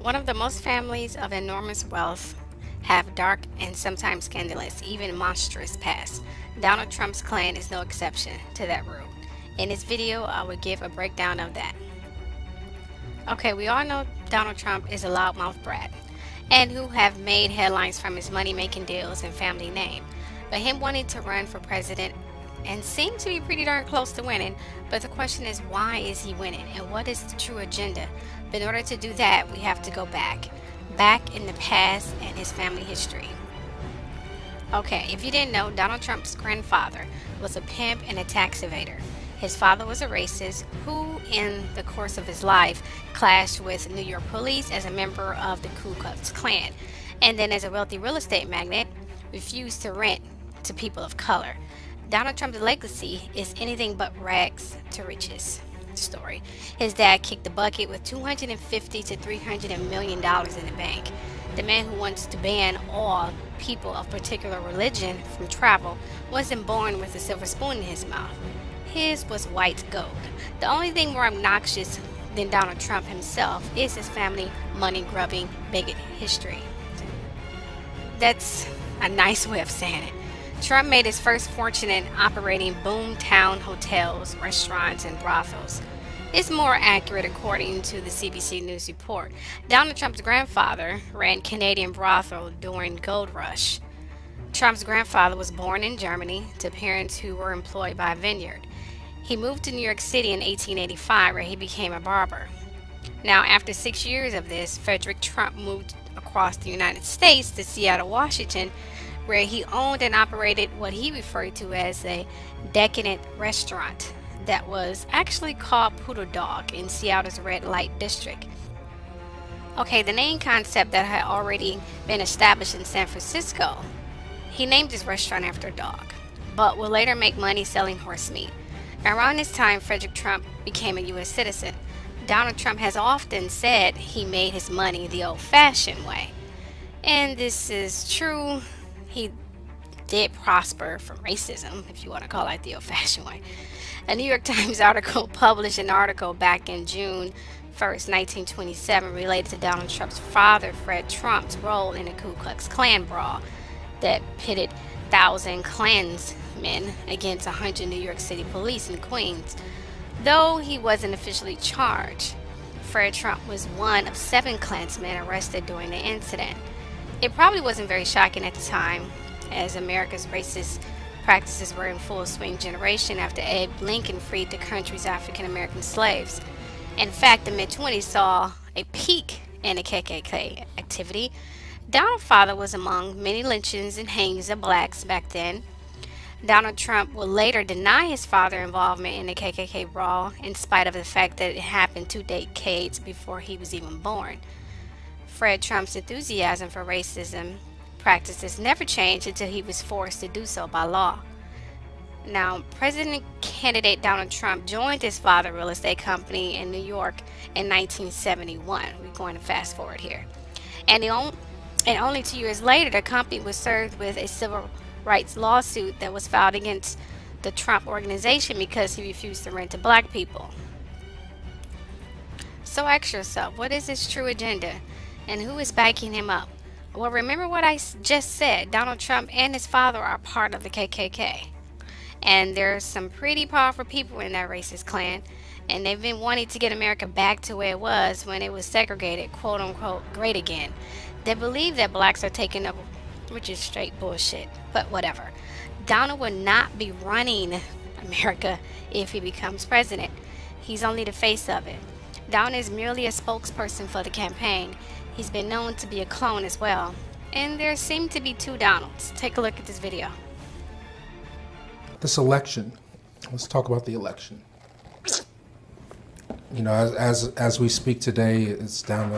One of the most families of enormous wealth have dark and sometimes scandalous, even monstrous past. Donald Trump's clan is no exception to that rule. In this video, I will give a breakdown of that. Okay, we all know Donald Trump is a loudmouth brat and who have made headlines from his money-making deals and family name. But him wanting to run for president and seem to be pretty darn close to winning, but the question is, why is he winning and what is the true agenda? But in order to do that, we have to go back in the past and his family history. Okay, if you didn't know, Donald Trump's grandfather was a pimp and a tax evader. His father was a racist who, in the course of his life, clashed with New York police as a member of the Ku Klux Klan, and then as a wealthy real estate magnate, refused to rent to people of color. Donald Trump's legacy is anything but rags to riches story. His dad kicked the bucket with $250 to $300 million in the bank. The man who wants to ban all people of particular religion from travel wasn't born with a silver spoon in his mouth. His was white gold. The only thing more obnoxious than Donald Trump himself is his family money-grubbing bigot history. That's a nice way of saying it. Trump made his first fortune in operating boomtown hotels, restaurants, and brothels. It's more accurate according to the CBC News report. Donald Trump's grandfather ran Canadian brothel during Gold Rush. Trump's grandfather was born in Germany to parents who were employed by a vineyard. He moved to New York City in 1885 where he became a barber. Now, after 6 years of this, Frederick Trump moved across the United States to Seattle, Washington, where he owned and operated what he referred to as a decadent restaurant that was actually called Poodle Dog in Seattle's red light district. Okay, the name concept that had already been established in San Francisco. He named his restaurant after a dog, but would later make money selling horse meat. Around this time, Frederick Trump became a U.S. citizen. Donald Trump has often said he made his money the old-fashioned way. And this is true. He did prosper from racism, if you want to call it the old-fashioned way. A New York Times article published an article back in June 1st, 1927, related to Donald Trump's father, Fred Trump's role in the Ku Klux Klan brawl that pitted 1,000 Klansmen against 100 New York City police in Queens. Though he wasn't officially charged, Fred Trump was one of 7 Klansmen arrested during the incident. It probably wasn't very shocking at the time, as America's racist practices were in full swing generation after Abe Lincoln freed the country's African American slaves. In fact, the mid-20s saw a peak in the KKK activity. Donald's father was among many lynchings and hangings of blacks back then. Donald Trump would later deny his father's involvement in the KKK brawl, in spite of the fact that it happened 2 decades before he was even born. Fred Trump's enthusiasm for racism practices never changed until he was forced to do so by law. Now, President candidate Donald Trump joined his father's real estate company in New York in 1971. We're going to fast forward here. And only 2 years later, the company was served with a civil rights lawsuit that was filed against the Trump organization because he refused to rent to black people. So ask yourself, what is his true agenda and who is backing him up? Well, remember what I just said. Donald Trump and his father are part of the KKK. And there's some pretty powerful people in that racist clan. And they've been wanting to get America back to where it was when it was segregated, quote unquote, great again. They believe that blacks are taking over, which is straight bullshit. But whatever. Donald will not be running America if he becomes president. He's only the face of it. Donald is merely a spokesperson for the campaign. He's been known to be a clone as well. And there seem to be 2 Donalds. Take a look at this video. This election, let's talk about the election. You know, as we speak today, it's down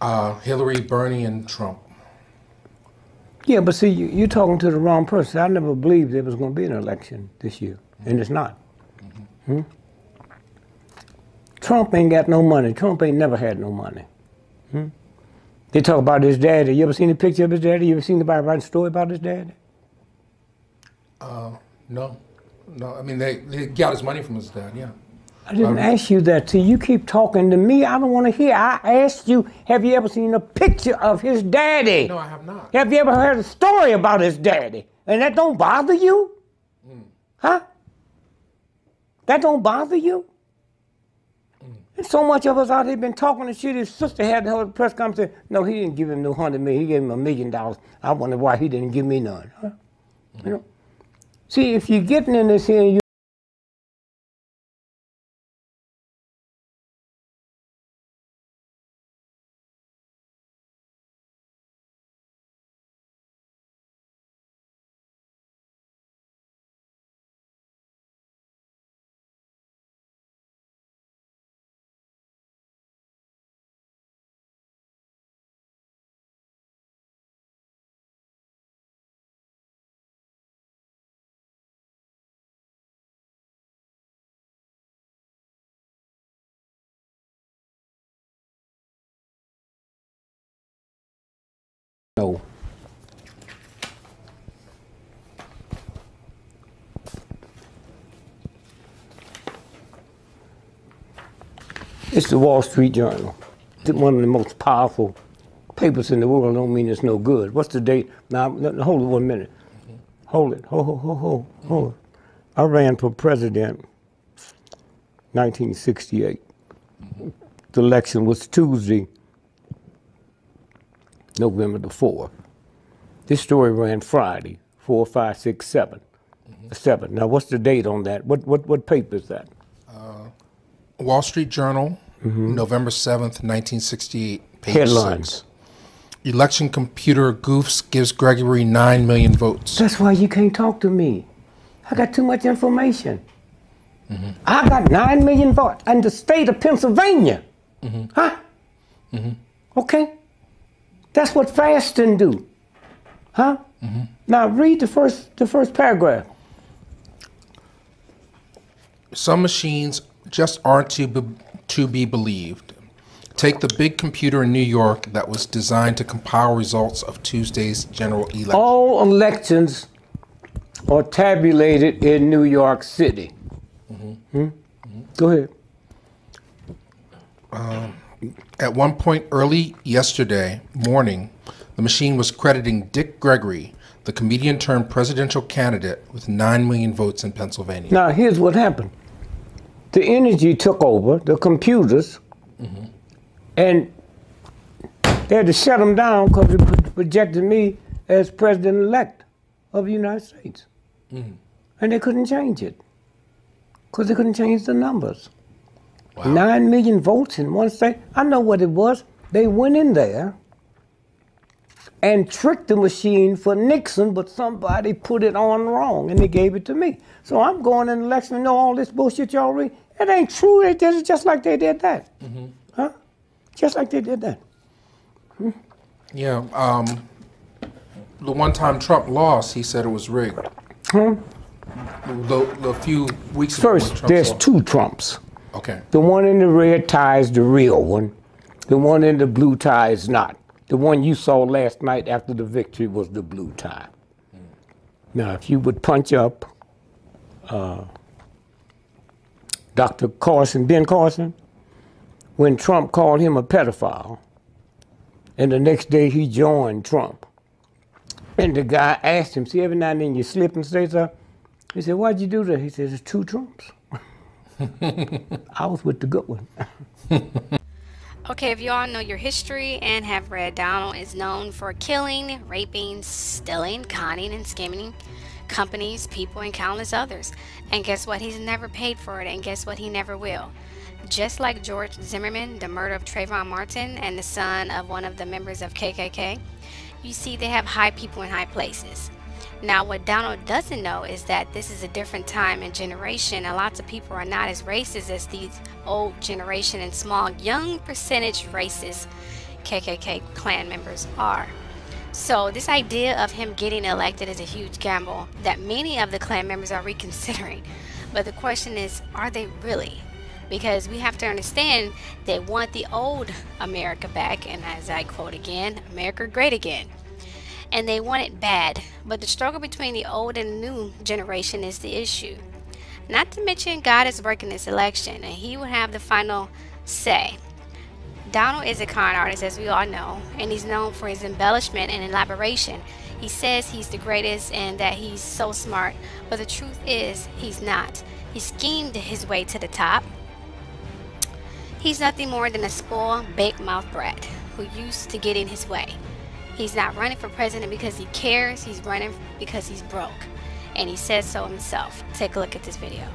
to Hillary, Bernie, and Trump. Yeah, but see, you're talking to the wrong person. I never believed there was going to be an election this year, and it's not. Trump ain't got no money. Trump ain't never had no money. They talk about his daddy. You ever seen a picture of his daddy? You ever seen anybody write a story about his daddy? No. I mean, they got his money from his dad, yeah. I didn't ask you that. See, you keep talking to me. I don't want to hear. I asked you, have you ever seen a picture of his daddy? No, I have not. Have you ever heard a story about his daddy? And that don't bother you? Huh? That don't bother you? And so much of us out here been talking and shit. His sister had to hold a press conference. No, he didn't give him no $100 million. He gave him $1 million. I wonder why he didn't give me none. Huh? You know? See, if you're getting in this here, and you know. It's the Wall Street Journal. It's one of the most powerful papers in the world. Don't mean it's no good. What's the date? Now, hold it 1 minute. Hold it. Hold it. I ran for president 1968. The election was Tuesday, November the 4th. This story ran Friday, 4, 5, 6, 7. 7. Now, what's the date on that? What paper is that? Wall Street Journal, November 7th, 1968, page Headlines. 6. Election computer goofs gives Gregory 9 million votes. That's why you can't talk to me. I got too much information. I got 9 million votes in the state of Pennsylvania. Huh? Okay? That's what fasting do. Huh? Now read the first paragraph. Some machines just aren't to be believed. Take the big computer in New York that was designed to compile results of Tuesday's general election. All elections are tabulated in New York City. Go ahead. At one point early yesterday morning, the machine was crediting Dick Gregory, the comedian turned presidential candidate, with 9 million votes in Pennsylvania. Now, here's what happened. The energy took over, the computers, and they had to shut them down because it projected me as president-elect of the United States. And they couldn't change it because they couldn't change the numbers. Wow. 9 million votes in one state. I know what it was. They went in there and tricked the machine for Nixon, but somebody put it on wrong and they gave it to me. So I'm going in the election and know all this bullshit y'all read. It ain't true. They did it just like they did that. Huh? Just like they did that. Yeah. The one time Trump lost, he said it was rigged. The few weeks ago. First, there's lost. 2 Trumps. Okay. The one in the red tie is the real one. The one in the blue tie is not. The one you saw last night after the victory was the blue tie. Now, if you would punch up Dr. Carson, Ben Carson, when Trump called him a pedophile, and the next day he joined Trump, and the guy asked him, see, every now and then you slip and say something? He said, why'd you do that? He said, it's 2 Trumps. I was with the good one. Okay, if you all know your history and have read, Donald is known for killing, raping, stealing, conning, and skimming companies, people, and countless others. And guess what? He's never paid for it, and guess what? He never will. Just like George Zimmerman, the murder of Trayvon Martin, and the son of one of the members of KKK, you see they have high people in high places. Now, what Donald doesn't know is that this is a different time and generation, and lots of people are not as racist as these old generation and small, young percentage racist KKK Klan members are. So this idea of him getting elected is a huge gamble that many of the Klan members are reconsidering. But the question is, are they really? Because we have to understand they want the old America back, and as I quote again, America great again. And they want it bad, but the struggle between the old and the new generation is the issue. Not to mention, God is working this election, and He will have the final say. Donald is a con artist, as we all know, and he's known for his embellishment and elaboration. He says he's the greatest and that he's so smart, but the truth is, he's not. He schemed his way to the top. He's nothing more than a spoiled, big-mouthed brat who used to getting his way. He's not running for president because he cares, he's running because he's broke. And he says so himself. Take a look at this video.